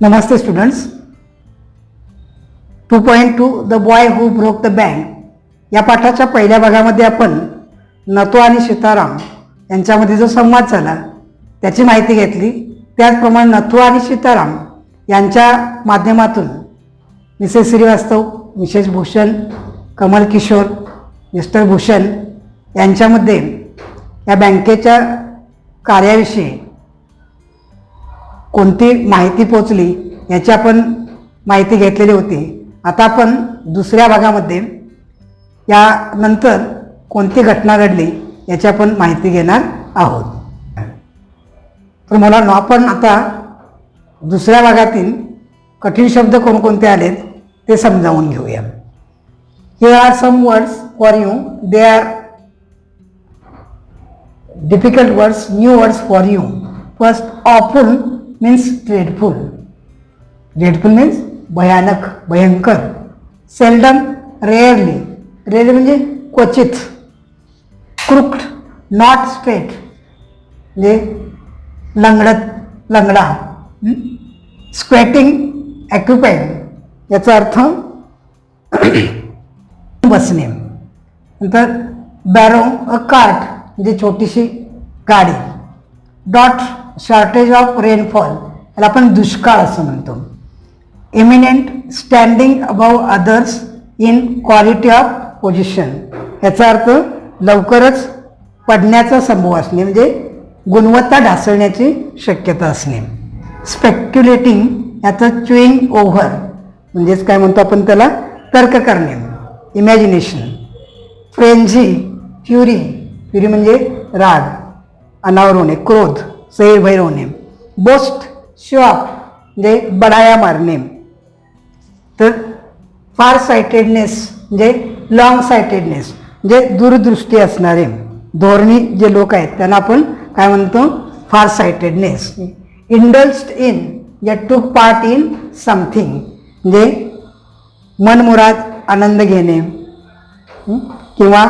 Namaste students. 2.2 the boy who broke the bank या पाठाच्या पहिल्या भागामध्ये आपण नथू आणि सीताराम यांच्यामध्ये जो संवाद झाला त्याची माहिती घेतली. त्याचप्रमाणे नथू आणि सीताराम यांच्या माध्यमातून Mrs Srivastava, Mrs Bhushan, Kamal Kishore, Mr Bhushan यांच्यामध्ये या बँकेच्या कार्याविषयी कोणती माहिती पोचली याची आपण माहिती घेतलेली होती. आता आपण दुसऱ्या भागामध्ये यानंतर कोणती घटना घडली याची आपण माहिती घेणार आहोत. तर मुलांनो, आपण आता दुसऱ्या भागातील कठीण शब्द कोणकोणते आलेत ते समजावून घेऊया. Here are some words for you. They are difficult words, new words for you. First, awful means dreadful. Dreadful means भयानक, भयंकर. Seldom, rarely. Rarely म्हणजे क्वचित. Crooked, not straight. म्हणजे लंगडत, लंगडा. Squatting, occupied. याचा अर्थ बसणे. नंतर बॅरो, अ कार्ट म्हणजे छोटीशी गाडी. डॉट, शॉर्टेज ऑफ रेनफॉल, याला आपण दुष्काळ असं म्हणतो. Eminent, standing above others in quality of position, याचा अर्थ लवकरच पडण्याचा संभव असणे म्हणजे गुणवत्ता ढासळण्याची शक्यता असणे. स्पेक्युलेटिंग, याचं च्युईंग ओव्हर म्हणजेच काय म्हणतो आपण त्याला, तर्क करणे. इमॅजिनेशन. फ्रेंझी, फ्युरी, फ्युरी म्हणजे राग, अनावर होणे, क्रोध, सैरभैर होणे. बोस्ट, शो ऑफ म्हणजे बडाया मारणे. तर फार सायटेडनेस म्हणजे लॉंग सायटेडनेस म्हणजे दूरदृष्टी असणारे धोरणी जे लोक आहेत त्यांना आपण काय म्हणतो, फार सायटेडनेस. इंडल्स्ड इन, जे टूक पार्ट इन समथिंग म्हणजे मनमुराद आनंद घेणे किंवा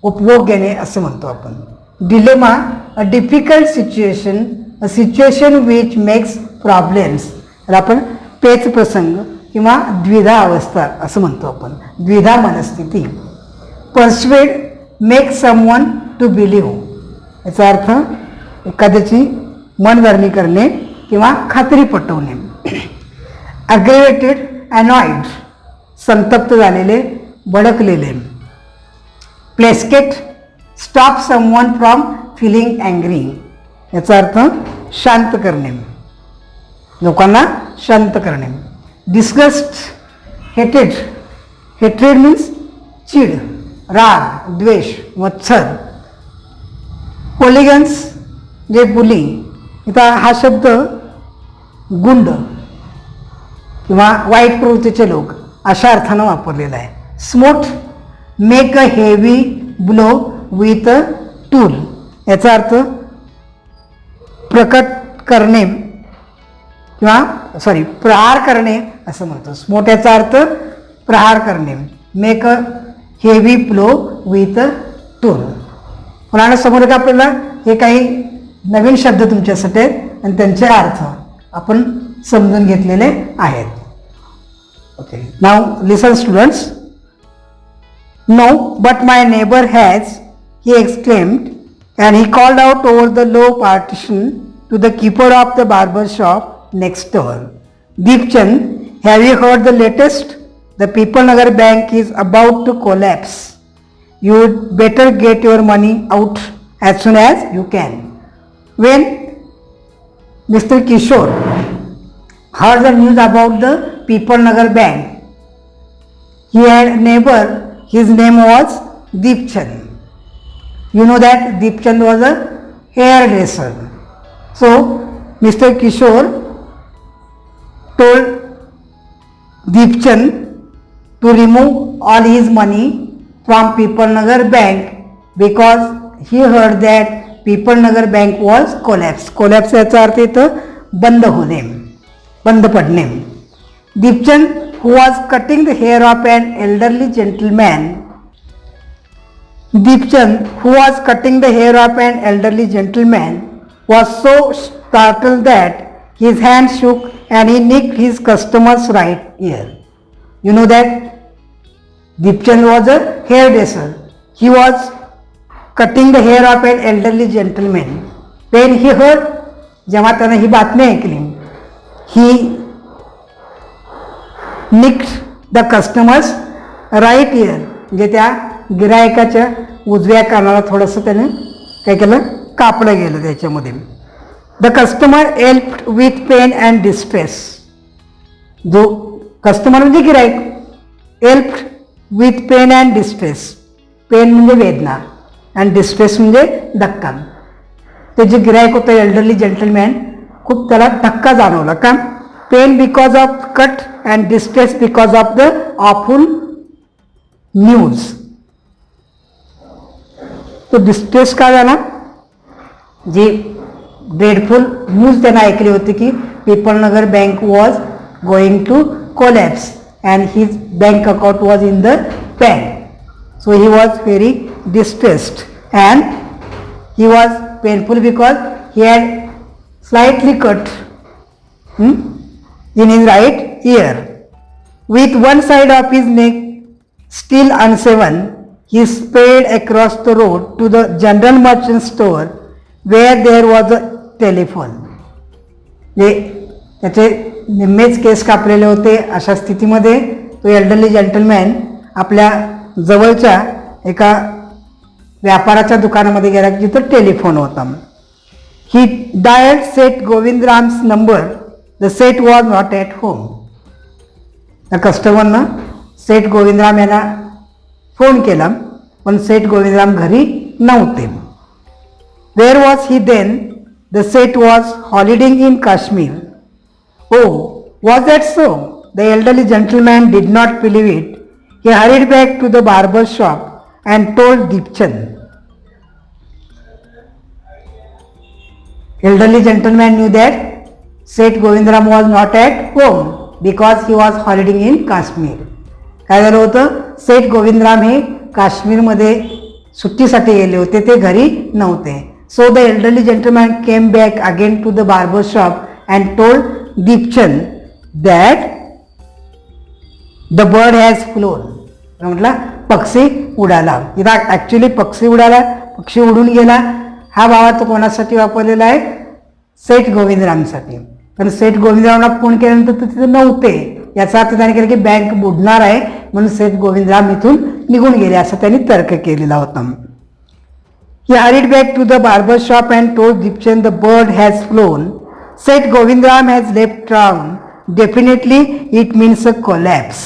उपभोग घेणे असं म्हणतो आपण. Dilemma, a difficult situation, a situation which makes problems, याला आपण पेच प्रसंग किंवा द्विधा अवस्था असं म्हणतो आपण, द्विधा मनस्थिती. पर्स्वेड, मेक समवन टू बिलीव्ह, याचा अर्थ एखाद्याची मनधरणी करणे किंवा खात्री पटवणे. अग्रेवेटेड, अनॉइड, संतप्त झालेले, भडकलेले. Placate, stop someone from feeling angry, याचा अर्थ शांत करणे, लोकांना शांत करणे. डिस्गस्ट, हेटेड, हेट्रेड मीन्स चीड, राग, द्वेष, मत्सर. पोलिगन्स जे बुली, इथं हा शब्द गुंड किंवा वाईट प्रवृत्तीचे लोक अशा अर्थानं वापरलेला आहे. Smote, make a heavy blow with a tool, याचा अर्थ प्रकट करणे किंवा प्रहार करणे असं म्हणतो. स्मोट याचा अर्थ प्रहार करणे. Make a heavy blow with a tool. मुलांना समोर का आपल्याला हे काही नवीन शब्द तुमच्यासाठी आहेत आणि त्यांचे अर्थ आपण समजून घेतलेले आहेत. Okay, now listen students. No, but my neighbour has, he exclaimed, and he called out over the low partition to the keeper of the barber shop next door. Deepchand, have you heard the latest? The People Nagar Bank is about to collapse. You'd better get your money out as soon as you can. When Mr. Kishore heard the news about the People Nagar Bank, he had a neighbor, his name was Deepchand. You know that Deepchand was a hairdresser. So Mr. Kishore told Deepchand to remove all his money from People Nagar Bank because he heard that People Nagar Bank was collapsed. Collapse याचा अर्थ इथं बंद होणे, बंद पडणे. Deepchand, who was cutting the hair of an elderly gentleman, Deepchand, who was cutting the hair of an elderly gentleman, was so startled that his hand shook and he nicked his customer's right ear. You know that Deepchand was a hairdresser. He was cutting the hair of an elderly gentleman. When he heard, जेव्हा त्याने ही बातमी ऐकली, he nicked the customer's right ear, म्हणजे त्या गिरायकाच्या उजव्या कानाला थोडंसं त्याने काय केलं, कापलं गेलं त्याच्यामध्ये. The customer helped with pain and distress. जो कस्टमर म्हणजे गिरायक, helped with pain and distress. Pain म्हणजे वेदना अँड डिस्ट्रेस म्हणजे धक्का. ते जे गिरायक होतं एल्डरली जेंटलमॅन, खूप त्याला धक्का जाणवला. का? Pain because of cut and distress because of the awful news. तो डिस्ट्रेस का झाला? जी ड्रेडफुल न्यूज त्यांना ऐकली होती की Pipalnagar bank was going to collapse and his bank account was in the bank. So he was very distressed and he was painful because he had slightly cut in his right ear. With one side of his neck still unshorn, he sped across the road to the general merchant store where there was a telephone. त्याचे निम्मेच केस कापलेले होते. अशा स्थितीमध्ये तो elderly gentleman आपल्या जवळच्या एका व्यापाराच्या दुकानामध्ये गेला जिथं टेलिफोन होता. He dialled Seth Govindram's number. The Seth was not at home. त्या कस्टमरनं सेठ गोविंदराम यांना फोन केला, पण सेठ गोविंदराम घरी नव्हते. Where was he then? The Seth was holidaying in Kashmir. Oh, was that so? The elderly gentleman did not believe it. He hurried back to the barber shop and told Deepchand. Elderly gentleman knew that Seth Govindram was not at home because he was holidaying in Kashmir. काय झालं होतं? सेठ गोविंदराम हे काश्मीरमध्ये सुट्टीसाठी गेले होते, ते घरी नव्हते. So the elderly gentleman came back again to the barber shop and told Deepchand that the bird has flown. म्हटलं पक्षी उडाला. इथं ॲक्च्युली पक्षी उडाला, पक्षी उडून गेला. हा भावा तो कोणासाठी वापरलेला आहे? सेठ गोविंदरामसाठी. पण सेठ गोविंदरामला फोन केल्यानंतर तो तिथे नव्हते, याचा अर्थ त्याने केला की बँक बुडणार आहे म्हणून सेठ गोविंदराम इथून निघून गेले असं त्यांनी तर्क केलेला होता. He hurried back to the barber shop and told Deepchand the bird has flown. Seth Govindram has left town. Definitely it means a collapse.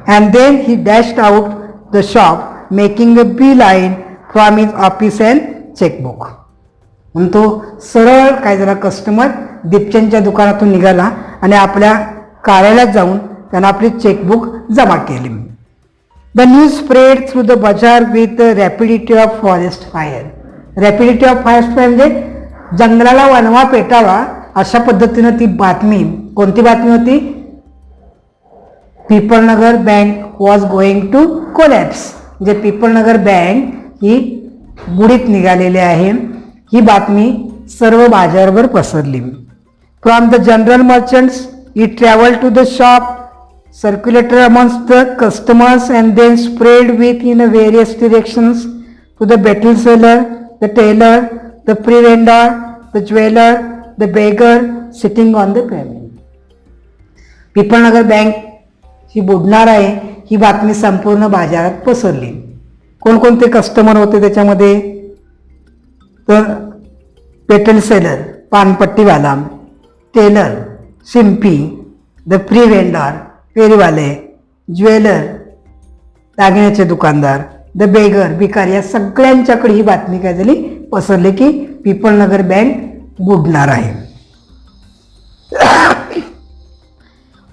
And then he dashed out the shop making a beeline from his office and chequebook. म्हणून तो सरळ काय झाला, customer दीपचंदच्या दुकानातून निघाला आणि आपल्या कार्यालयात जाऊन त्यानं आपली चेकबुक जमा केली. The news spread through the bazaar with the rapidity of forest fire. Rapidity of forest fire म्हणजे जंगलाला वणवा पेटावा अशा पद्धतीनं ती बातमी. कोणती बातमी होती? Pipalnagar bank was going to collapse. म्हणजे पीपलनगर बँक ही बुडीत निघालेली आहे. ही बातमी सर्व बाजारवर पसरली. From the general merchants he travel to the shop, circulated amongst the customers and then spread within various directions to the betel seller, the tailor, the fruit vendor, the jeweller, the beggar sitting on the pavement. Pipalnagar bank ही बुडणार आहे ही बातमी संपूर्ण बाजारात पसरली. कोणकोणते customer होते त्याच्यामध्ये? तर पेटल सेलर पानपट्टीवाला, टेलर शिंपी, द प्री वेंडर फेरीवाले, ज्वेलर दागिन्याचे दुकानदार, द बेगर भिकारी, या सगळ्यांच्याकडे ही बातमी काय झाली, पसरली की पीपलनगर बँक बुडणार आहे.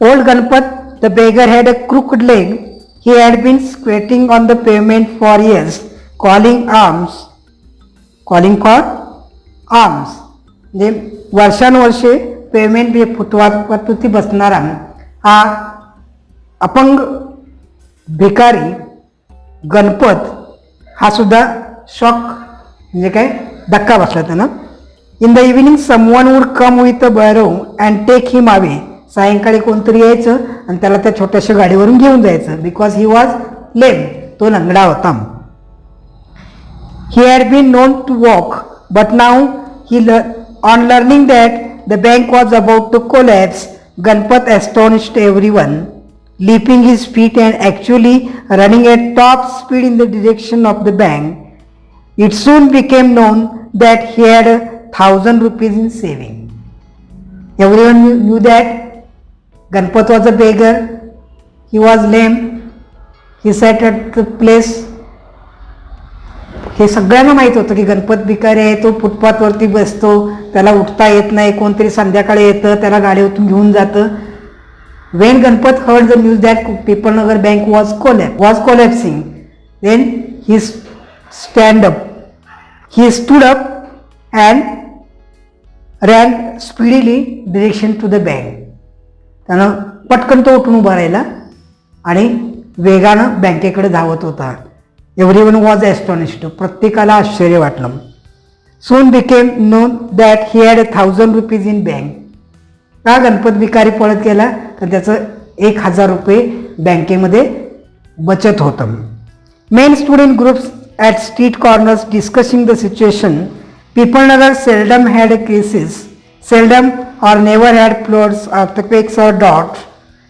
Old Ganpat the beggar had a crooked leg. He had been squatting on the pavement for years, calling for alms. म्हणजे वर्षानुवर्षे पेमेंट फुटपाथवरती बसणारा हा अपंग भिकारी गणपत हा सुद्धा शॉक म्हणजे काय धक्का बसला त्यानं. In the evening someone would come with a barrow and take him away. सायंकाळी कोणतरी यायचं आणि त्याला त्या छोट्याशा गाडीवरून घेऊन जायचं. बिकॉज ही वॉज लेम, तो लंगडा होता. He had been known to walk but now he on learning that the bank was about to collapse, Ganpat astonished everyone, leaping his feet and actually running at top speed in the direction of the bank. It soon became known that he had 1,000 rupees in saving. Everyone knew that Ganpat was a beggar, he was lame, he sat at the place. हे सगळ्यांना माहीत होतं की गणपत भिकारी आहे, तो फुटपाथवरती बसतो, त्याला उठता येत नाही, कोणतरी संध्याकाळी येतं त्याला गाडीवरून घेऊन जातं. When Ganpat heard the news that Pipalnagar Bank was collapsing, then he stood up and ran speedily direction to the bank. त्यानं पटकन तो उठून उभा राहिला आणि वेगानं बँकेकडे धावत होता. Everyone was astonished. प्रत्येकाला आश्चर्य वाटलं. Soon became known that he had 1,000 rupees in bank. का गणपत भिकारी पळत गेला तर त्याचं 1,000 रुपये बँकेमध्ये बचत होतं. Main stood in groups at street corners discussing the situation. Pipalnagar seldom had crises, seldom or never had floods, earthquakes or droughts,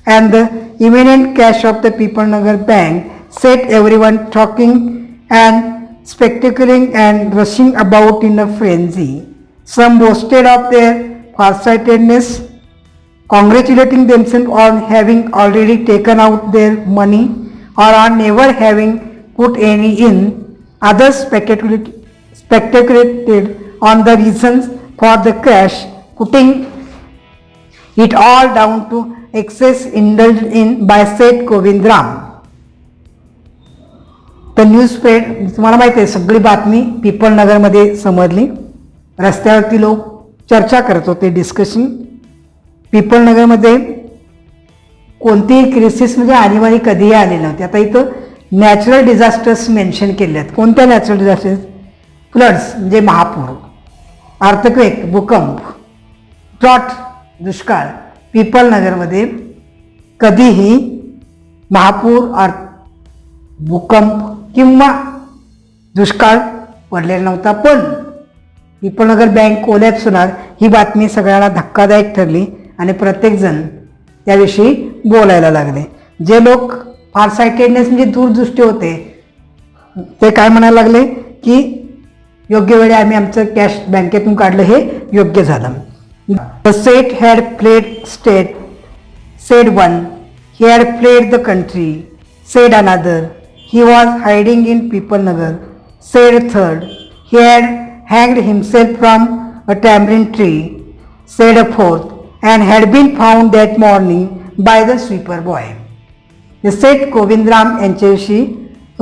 and the imminent crash of the Pipalnagar Bank set everyone talking and spectacling and rushing about in a frenzy. Some boasted of their farsightedness, congratulating themselves on having already taken out their money or on never having put any in. Others speculated on the reasons for the crash, putting it all down to excess indulged in by Seth Govindram. The news spread. तुम्हाला माहिती आहे सगळी बातमी पिपळनगरमध्ये समजली. रस्त्यावरती लोक चर्चा करत होते, डिस्कशन. पिपळनगरमध्ये कोणतीही क्रिसिस म्हणजे आणीबाणी कधीही आली नव्हती. आता इथं नॅचरल डिझास्टर्स मेन्शन केले आहेत. कोणत्या नॅचरल डिझास्टर्स? फ्लड्स म्हणजे महापूर, अर्थक्वेक भूकंप, ड्रॉट दुष्काळ. पिपळनगरमध्ये कधीही महापूर, भूकंप किंवा दुष्काळ पडलेला नव्हता. पण पिपळनगर बँक कोलॅप्स होणार ही बातमी सगळ्यांना धक्कादायक ठरली आणि प्रत्येकजण त्याविषयी बोलायला लागले. जे लोक फारसाइटेडनेस म्हणजे दूरदृष्टी होते ते काय म्हणायला लागले की योग्य वेळी आम्ही आमचं कॅश बँकेतून काढलं, हे योग्य झालं. The Seth had fled state, said one. He had fled the country, said another. He was hiding in Pipalnagar, said third. He had hanged himself from a tamarind tree, said a fourth, and had been found that morning by the sweeper boy. The Seth Govindram यांच्याविषयी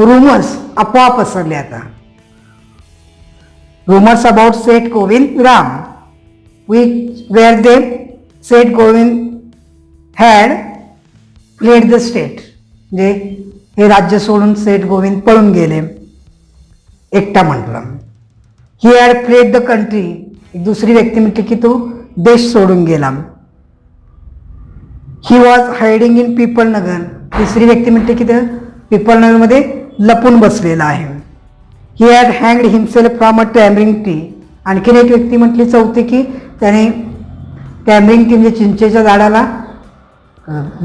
rumors आपोआप पसरले. आता rumors about Seth Govindram, which where they Seth Govind had fled the state. म्हणजे हे राज्य सोडून सेठ गोविंद पळून गेले, एकटा म्हटलं. He had fled the country. एक दुसरी व्यक्ती म्हटली की तो देश सोडून गेला. He was hiding in Pipalnagar. तिसरी व्यक्ती म्हटली की तो पिपळनगरमध्ये लपून बसलेला आहे. ही हॅड हँगड himself from a tamarind tree. आणखीन एक व्यक्ती म्हटली चौथी की त्याने टॅमरिंग ट्री म्हणजे चिंचेच्या झाडाला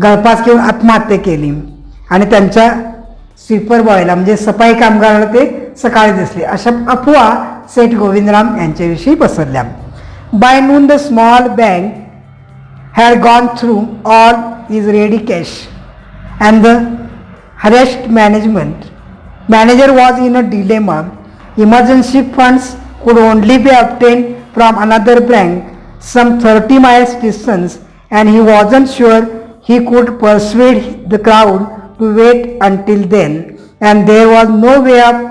गळफास घेऊन आत्महत्या केली आणि त्यांच्या स्वीपर बॉयला म्हणजे सफाई कामगाराला ते सकाळी दिसले. अशा अफवा सेठ गोविंदराम यांच्याविषयी पसरल्या. By noon the small bank had gone through all is ready cash and the harassed manager was in a dilemma. Emergency funds could only be obtained from another bank some 30 miles distance, and he wasn't sure he could persuade the crowd to wait until then, and there was no way of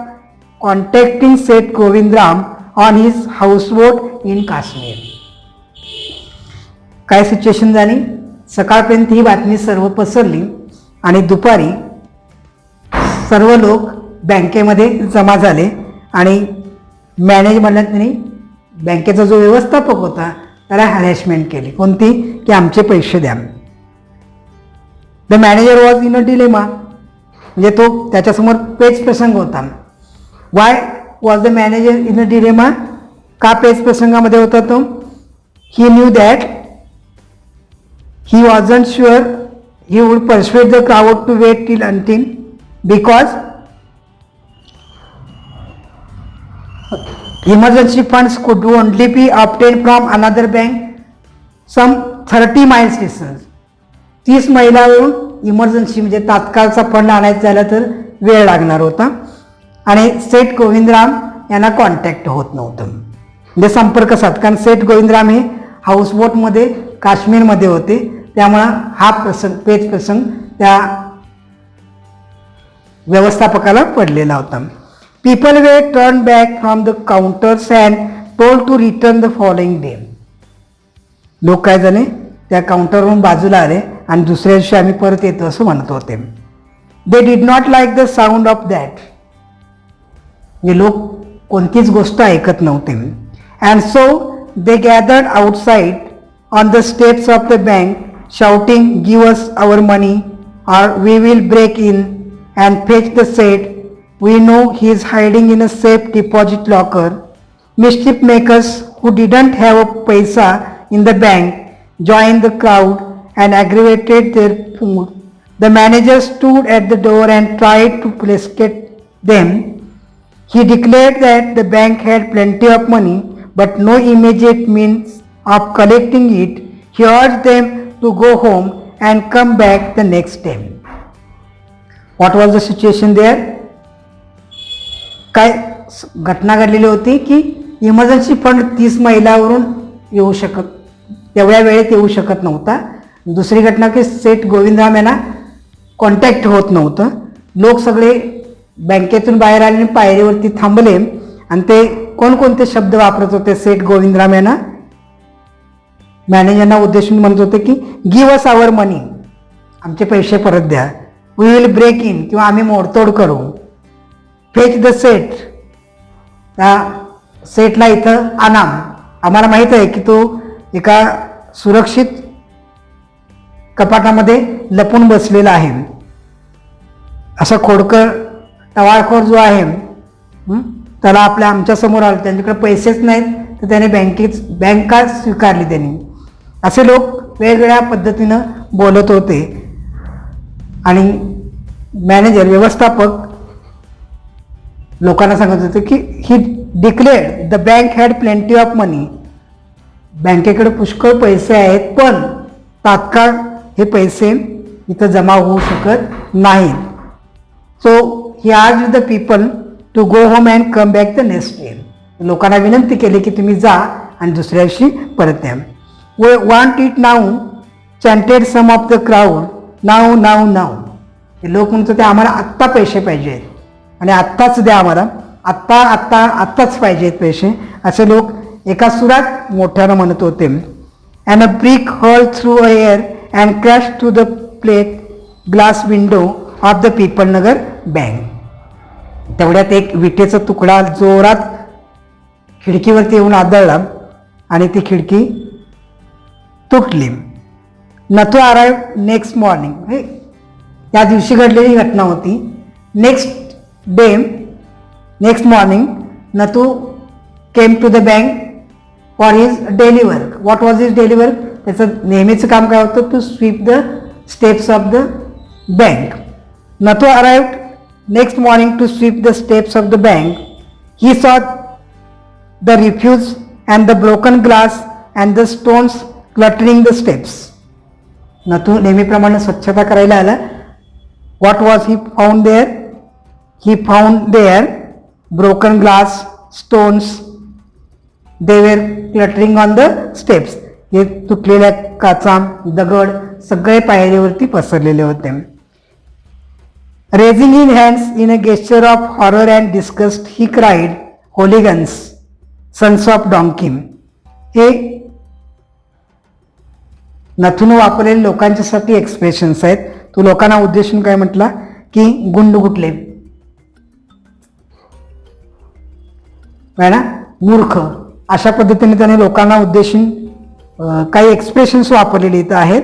contacting Seth Govindram on his houseboat in Kashmir. काय situation झाली? सकाळपर्यंत ही बातमी सर्व पसरली आणि दुपारी सर्व लोक बँकेमध्ये जमा झाले आणि मॅनेजमेंटने बँकेचा जो व्यवस्थापक होता त्याला हॅरेसमेंट केली. कोणती? की आमचे पैसे द्या. The manager was in a dilemma, म्हणजे तो त्याच्यासमोर पेच प्रसंग होता. Why was the manager in a dilemma? का पेच प्रसंगामध्ये होता तो? He knew that he wasn't sure he would persuade the crowd to wait till until because emergency funds could only be obtained from another bank some 30 miles distance. 30 मैलावरून emergency म्हणजे तात्काळचा fund आणायचा झाला तर वेळ लागणार होता आणि सेठ गोविंदराम यांना कॉन्टॅक्ट होत नव्हतं, म्हणजे संपर्क साध. कारण सेठ गोविंदराम हे हाऊसबोटमध्ये काश्मीरमध्ये होते, त्यामुळं हा पेच प्रसंग त्या व्यवस्थापकाला पडलेला होता. People were turn back from the counters and told to return the following day. लोक काय झाले त्या काउंटरवरून बाजूला आले आणि दुसऱ्या दिवशी आम्ही परत येतो असं म्हणत होते. They did not like the sound of that, हे लोक कोणतीच गोष्ट ऐकत नव्हते. And so they gathered outside on the steps of the bank shouting give us our money or we will break in and fetch the Seth. We know he is hiding in a safe deposit locker. Mischief makers who didn't have a paisa in the bank joined the crowd and aggravated their mood. The manager stood at the door and tried to placate them. He declared that the bank had plenty of money but no immediate means of collecting it. He urged them to go home and come back the next day. What was the situation there? काय घटना घडलेली होती की emergency fund 30 मैलावरून येऊ शकत, तेवढ्या वेळेत येऊ शकत नव्हता. दुसरी घटना की सेठ गोविंदराम यांना कॉन्टॅक्ट होत नव्हतं. लोक सगळे बँकेतून बाहेर आले आणि पायरीवरती थांबले आणि ते कोणकोणते शब्द वापरत होते? सेठ गोविंदराम यांना मॅनेजरना उद्देशून म्हणत होते की गिव्ह अस आवर मनी, आमचे पैसे परत द्या. वी विल ब्रेक इन, किंवा आम्ही मोडतोड करू. फेच द सेट, त्या सेटला इथं आणा. आम्हाला माहीत आहे की तो एका सुरक्षित कपाटामध्ये लपून बसलेला आहे. असा खोडकर टवाळखोर जो आहे त्याला आमच्यासमोर आलं, त्यांच्याकडे पैसेच नाहीत तर त्याने बँक का स्वीकारली त्यांनी. असे लोक वेगवेगळ्या पद्धतीनं बोलत होते आणि मॅनेजर व्यवस्थापक लोकांना सांगत होते की he declared the bank had plenty of money, बँकेकडे पुष्कळ पैसे आहेत पण तात्काळ हे पैसे इथं जमा होऊ शकत नाहीत. So he urged the people to go home and come back the next day. लोकांना विनंती केली की तुम्ही जा आणि दुसऱ्या दिवशी परत या. We want it now chanted some of the crowd. Now now now, हे लोक म्हणत होते आम्हाला आत्ता पैसे पाहिजे आहेत आणि आत्ताच द्या आम्हाला, आत्ताच पाहिजेत पैसे, असे लोक एका सुरात मोठ्यानं म्हणत होते. And a brick hall through a air and crash through the plate glass window of the people Nagar bank. तेवढ्यात एक विटेचा तुकडा जोरात खिडकीवरती येऊन आदळला आणि ती खिडकी तुटली. नथू अराइव्ड नेक्स्ट मॉर्निंग, त्या दिवशी घडलेली घटना होती. Next morning Nathu came to the bank for his daily work. What was his daily work? त्याचं नेहमीचं काम काय होतं? To sweep the steps of the bank. Nathu arrived next morning to sweep the steps of the bank. He saw the refuse and the broken glass and the stones cluttering the steps. Nathu नेहमीप्रमाणे स्वच्छता करायला आला. What was he found there? He found there broken glass, stones, they were cluttering on the steps. हे तुटलेल्या काचा, दगड सगळे पायरीवरती पसरलेले होते. Raising his hands in a gesture of horror and disgust, he cried, "Hooligans, sons of donkey." हे नथून वापरलेले लोकांच्यासाठी expressions आहेत. तो लोकांना उद्देशून काय म्हटला की गुंड गुटले, ना मूर्ख, अशा पद्धतीने त्याने लोकांना उद्देशून काही एक्सप्रेशन्स वापरलेले इथं आहेत.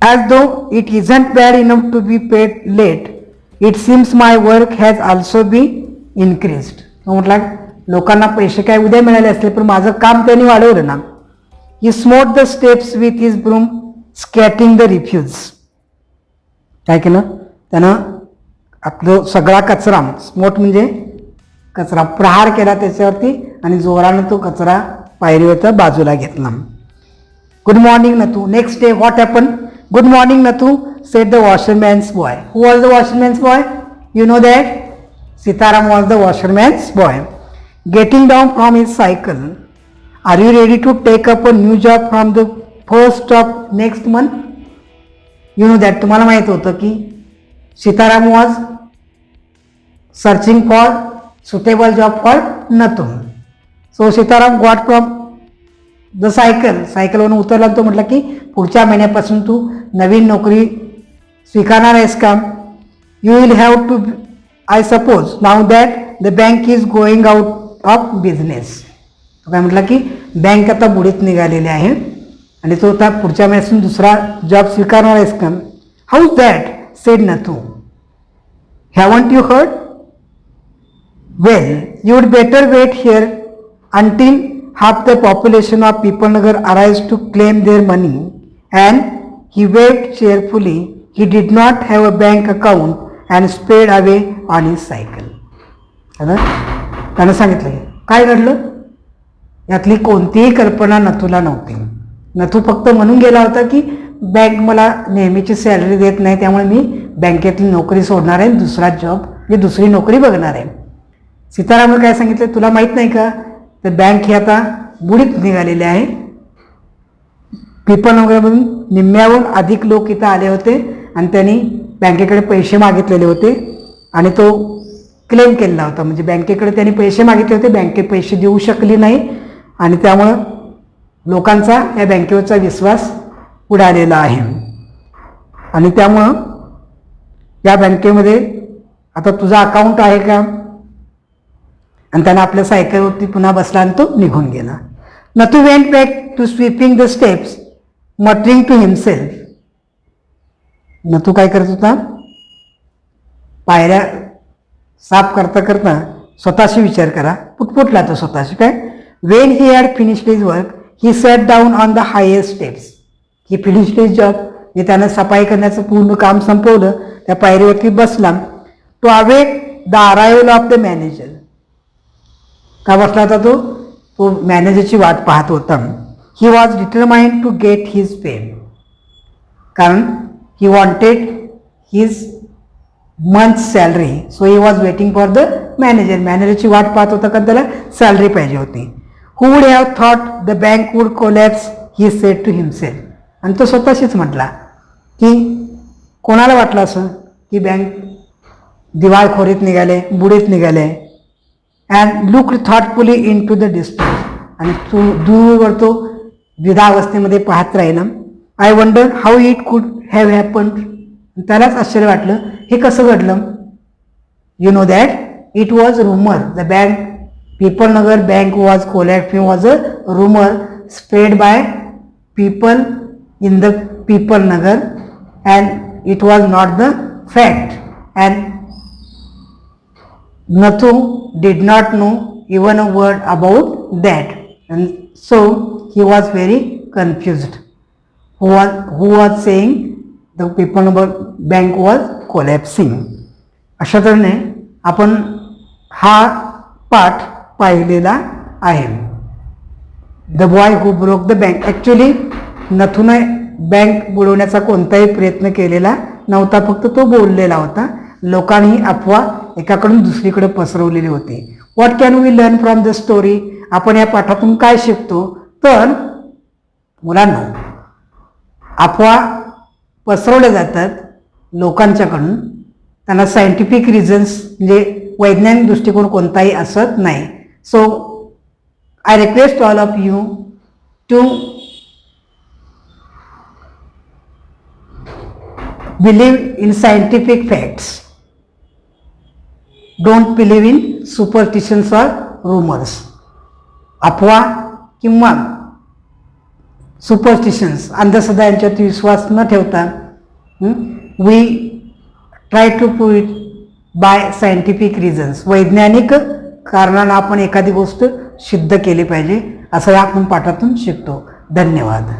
As though it isn't bad enough to be paid late, it seems my work has also be increased. तो म्हटला लोकांना पैसे काय उद्या मिळाले असले पण माझं काम त्यांनी वाढवलं ना. He smote the steps with his broom scattering the refuse. काय केलं त्यानं आपलं सगळा कचरा, स्मोट म्हणजे कचरा, प्रहार केला त्याच्यावरती आणि जोरानं तो कचरा पायरीवर बाजूला घेतला. Good morning Nathu. Next day what happen? Good morning Nathu said the washerman's boy. Who was the washerman's boy? You know that Sitaram was the washerman's boy. Getting down from his cycle, are you ready to take up a new job from the first of next month? You know that. तुम्हाला माहीत होतं की Sitaram was searching for suitable job for Nathu. So Sitaram got from the सायकलवरून उतरला. तो म्हटला की पुढच्या महिन्यापासून तू नवीन नोकरी स्वीकारणार आहेस का? You will have to, I suppose now that the bank is going out of business. तो काय म्हटला की बँक आता बुडीत निघालेली आहे आणि तो आता पुढच्या महिन्यापासून दुसरा जॉब स्वीकारणार आहेस का? How that sed Nathu. Haven't you heard? Well, you would better wait here until half the population of Pipalnagar arrives to claim their money. And he waved cheerfully. He did not have a bank account and sped away on his cycle. त्यानं सांगितलं काय घडलं यातली कोणतीही कल्पना नथूला नव्हती. नथू फक्त म्हणून गेला होता की बँक मला नेहमीची सॅलरी देत नाही, त्यामुळे मी बँकेतली नोकरी सोडणार आहे, दुसरा जॉब म्हणजे दुसरी नोकरी बघणार आहे. सीतारामने काय सांगितलं तुला माहीत नाही का, तर बँक ही आता बुडीत निघालेली आहे. पिपलनगरमधून निम्म्याहून अधिक लोक इथं आले होते आणि त्यांनी बँकेकडे पैसे मागितलेले होते आणि तो क्लेम केलेला होता. म्हणजे बँकेकडे त्यांनी पैसे मागितले होते, बँके पैसे देऊ शकली नाही आणि त्यामुळं लोकांचा या बँकेवरचा विश्वास उडालेला आहे. आणि त्यामुळं या बँकेमध्ये आता तुझा अकाउंट आहे का? आणि त्यानं आपल्या सायकलवरती पुन्हा बसला आणि तो निघून गेला. Nathu went back to sweeping the steps muttering to himself. Nathu काय करत होता? पायऱ्या साफ करता करता स्वतःशी विचार करा, पुटपुटला तो स्वतःशी. काय? When he had finished his work he sat down on the highest steps. He finished his job, म्हणजे त्यानं सफाई करण्याचं पूर्ण काम संपवलं, त्या पायरीवरती बसला. To await the arrival of the manager. का बसला होता तो? तो मॅनेजरची वाट पाहत होता. He was determined to get his pay, कारण he wanted his month salary. So he was waiting for the manager. मॅनेजरची वाट पाहत होता कारण त्याला सॅलरी पाहिजे होती. Who would have thought the bank would collapse he said to himself. आणि तो स्वतःशीच म्हटला की कोणाला वाटलं असं की बँक दिवाळखोरीत निघाले, बुडीत निघाले. And look thoughtfully into the distance. आणि तो दूरवर तो द्विधावस्थेमध्ये पाहत राहिला. I wonder how it could have happened. त्यालाच आश्चर्य वाटलं हे कसं घडलं. You know that it was rumour the bank Pipalnagar bank was collapsing was a rumour spread by people in the Pipalnagar and it was not the fact. And Nathu did not know even a word about that, and so he was very confused. Who was saying the Pipalnagar bank was collapsing. अशा तऱ्हेने आपण हा पाठ पाहिलेला आहे. The boy who broke the bank. Actually नथूने bank बुडवण्याचा कोणताही प्रयत्न केलेला नव्हता, फक्त तो बोललेला होता. लोकांनी अफवा एकाकडून दुसरीकडे पसरवलेली होती. What can we learn from the story. आपण या पाठातून काय शिकतो? तर मुलांना अफवा पसरवल्या जातात लोकांच्याकडून, त्यांना सायंटिफिक रिझन्स म्हणजे वैज्ञानिक दृष्टिकोन कोणताही असत नाही. So I request all of you to believe in scientific facts. Don't believe in superstitions or rumors. अफवा किंवा सुपरस्टिशन्स अंधश्रद्धा यांच्यात विश्वास न ठेवता we try to prove it by scientific reasons, वैज्ञानिक कारणानं आपण एखादी गोष्ट सिद्ध केली पाहिजे असं आपण पाठातून शिकतो. धन्यवाद.